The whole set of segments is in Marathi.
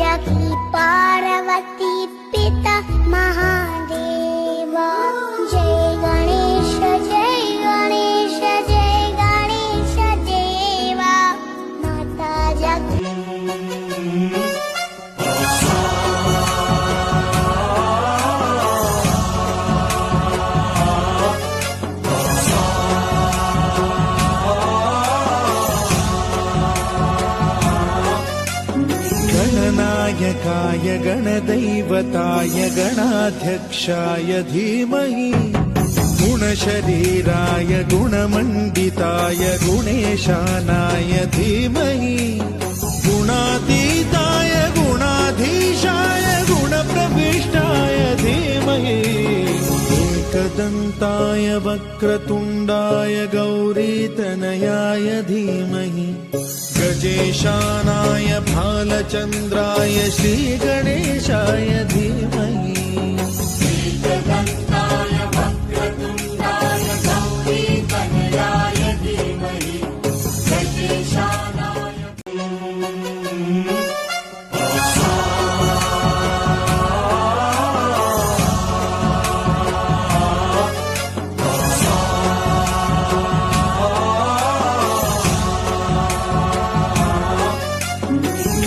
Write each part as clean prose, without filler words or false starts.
जानकी पार्वती पिता महादेव। जय गणेश जय गणेश जय गणेश देवा। माता गणनायकाय गणदैवताय गणाध्यक्षाय धीमहि गुणशरीराय गुणमण्डिताय गुणेशानाय धीमहि गुणातीताय गुणाधीशाय गुणप्रविष्टाय धीमहि एकदन्ताय वक्रतुण्डाय गौरीतनयाय धीमहि गजेशानाय भालचन्द्राय श्रीगणेशाय धीमहि एकदन्ताय वक्रतुण्डाय गौरीतनयाय धीमहि गजेशानाय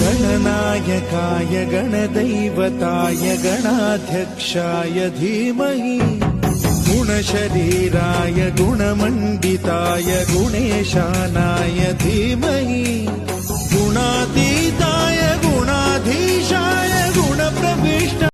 गणनायकाय गणदैवताय गणाध्यक्षाय धीमहि गुणशरीराय गुणमण्डिताय गुणेशानाय धीमहि